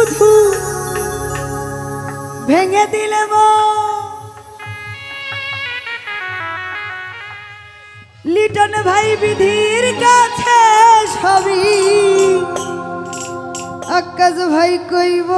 শুধু ভেঙে দিলে লিটন ভাই বিধির কাছে সবই আকাশ ভাই কইব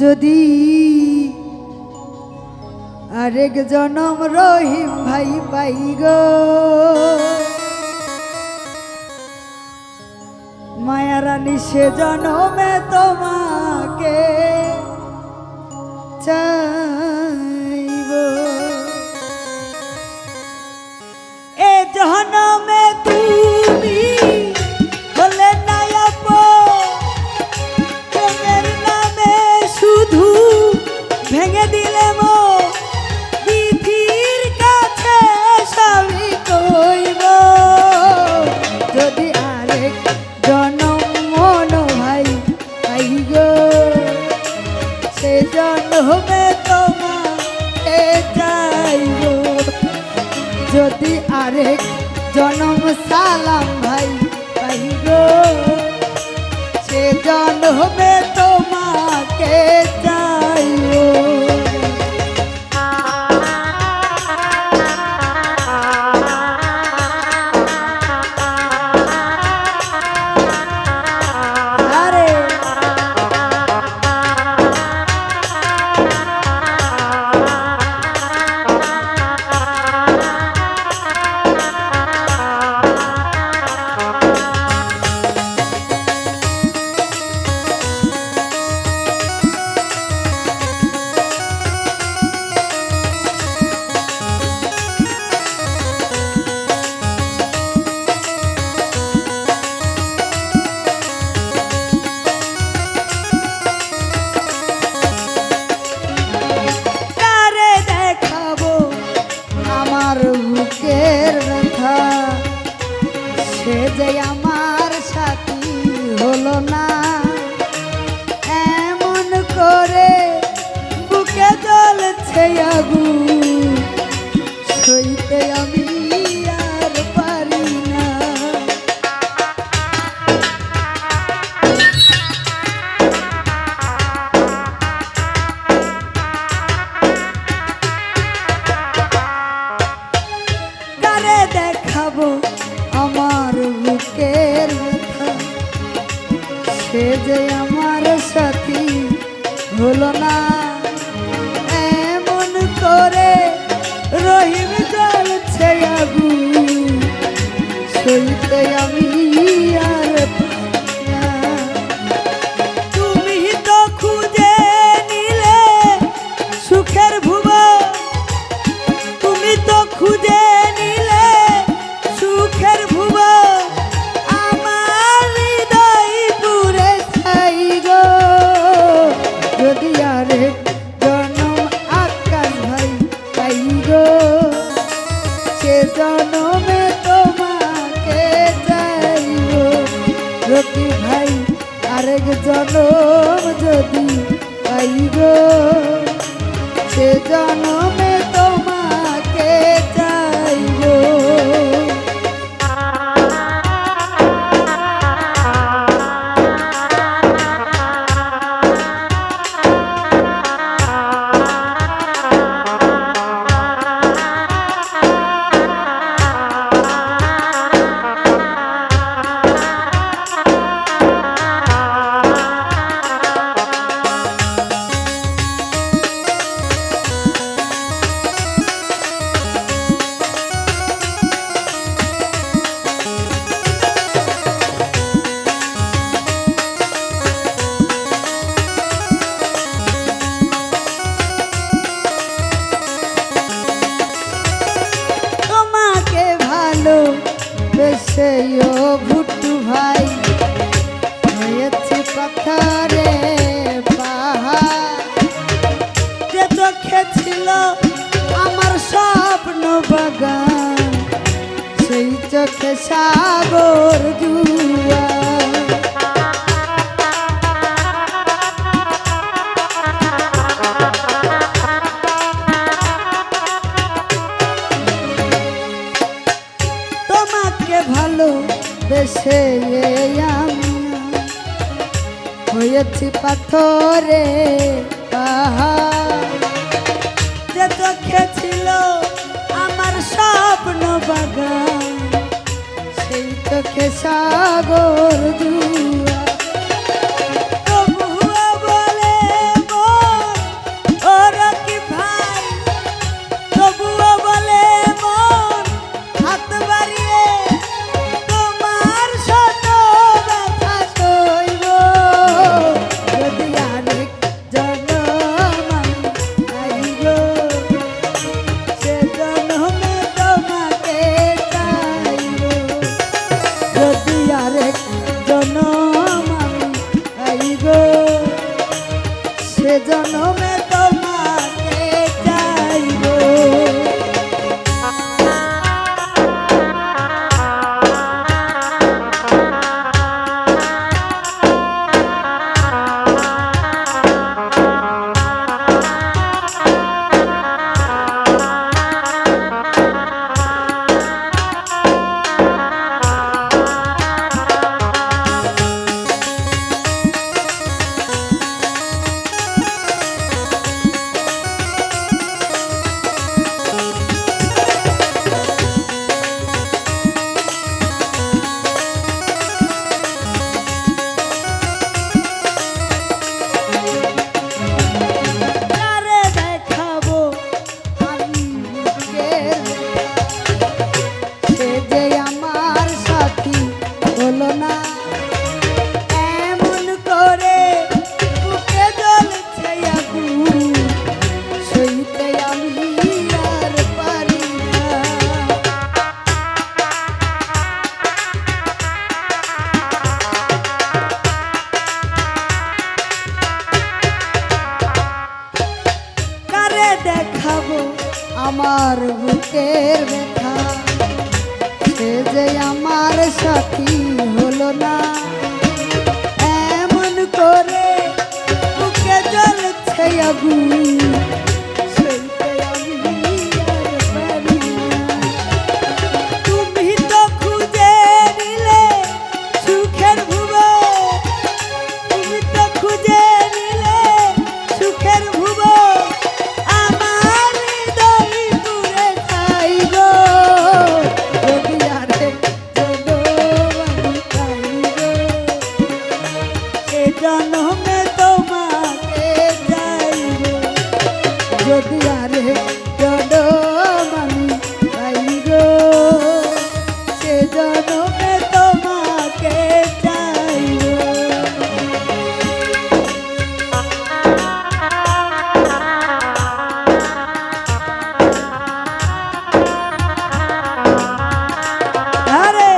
যদি আরেক জনম রহিম ভাই পাই গো মায়ারানী সে জনমে তোমাকে চাইব এ জনমে তুমি হলে নায়াপ প্রেমের নামে শুধু ভেঙে দিলে বিধির কাছে সবই কইব যদি আরেক জনম মন ভাই পাই গো সে জন্মে তোমাকে চাইব যদি আরেক জনম সালাম ভাই পাই গো সে জন্মে তোমাকে চাইব সে যে আমার সাথী হলো না এমন করে বুকে জ্বলছে আগুন সইতে আমি আর পারি না কারে দেখাবো আমার বুকের ব্যথা সে যে আমার সাথী হলো না এমন করে রহিম জ্বলছে আগুন সইতে আমি আর পারি না তুমি তো খুঁজে নিলে সুখের ভুবন তুমি তো খুঁজে নিলে সুখের ভুবন আমার হৃদয় পুরে ছাই গো যদি আরেক জনম আকাশ ভাই পাই গো সে জনমে তোমাকে চাইব রকি ভাই আরেক জনম যদি পাই গো সে জনমে তোমাকে চাইব বেশেও ভুট্টু ভাই হয়েছে পাথরে পাহাড় যে চোখে ছিল আমার স্বপ্ন বাগান সেই চোখে সাগর জুয়া দেশে আমি হয়েছি পাথরে পাহাড়, যে চোখে ছিল আমার স্বপ্ন বাগান, সেই চোখে সাগর জুয়া। তবুও বলে মন, ও রকি ভাই, তবুও বলে মন, হাত বাড়িয়ে তোমার শত ব্যথা সইব, যদি আরেক জনম আমি পাইব, সে জনমে তোমাকে চাইব, যদি আরেক জনম আমি পাইব, সে জনমে তোমাকে চাইব। কারে দেখাবো আমি বুকের ব্যথা, সে যে আমার সাথী হলো না, এমন করে বুকে জ্বলছে আগুন, সইতে আমি আর পারি না। কারে দেখাবো আমার বুকের ব্যথা, সে যে আমার সাথী হলো না, এমন করে বুকে জ্বলছে আগুন, সইতে আমি আর পারি না। তুমি তো খুঁজে নিলে সুখের ভুবন, তুমি তো খুঁজে নিলে সুখের ভুবন, আমার হৃদয় পুড়ে ছাইব, যদি আরেক জনম আমি পাইব, সে জনমে তোমাকে চাইব, যদি আরেক জনম আমি পাইব, সে জনমে তোমাকে চাইব। আরে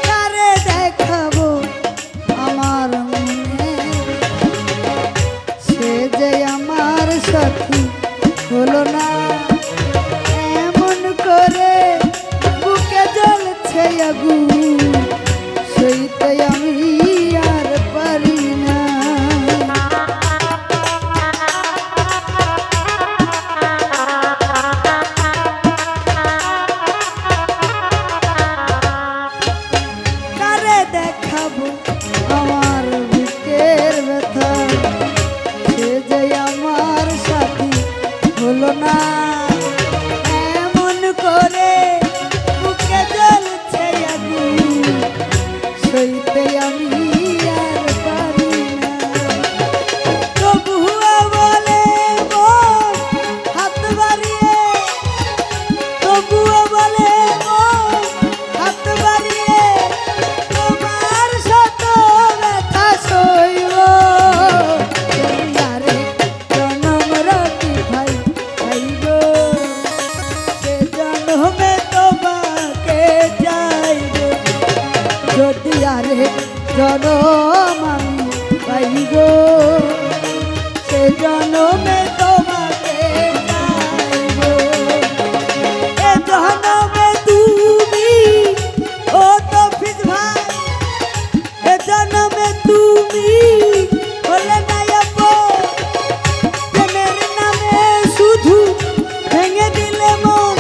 কারে দেখাবো আমার মনে, সে যে আমার সাথী হলো না, এমন করে বুকে জ্বলছে আগুন, সইতে আমি আর পারি না। কারে দেখাবো আমার বুকের ব্যথা, সে যে আমার সাথী হলো না, এমন করে বুকে জ্বলছে আগুন, আরে জনম আমি পাইব সে জনমে তোমাকে চাইব এ জনমে তুমি ও তফিজ ভাই এ জনমে তুমি হলে নায়ক প্রেমের নামে শুধু ভেঙে দিলে মন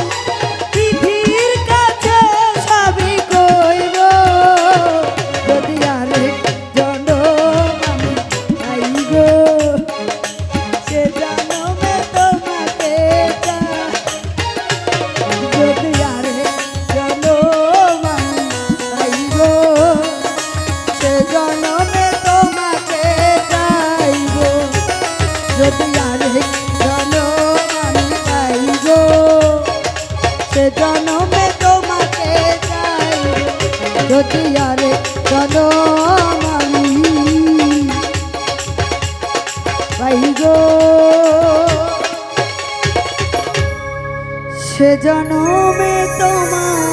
পৃথিবীর কাছে সবই কইব যদি আরে জনম আমি পাইব সে জনমে তোমাকে চাই যদি আরে জনম আমি পাইব সে জনমে তোমাকে চাইব যদি আরে জনম আমি পাইব সে জনমে তোমাকে চাইব যদি আরে জনম আমি পাইব সে জনমে তোমার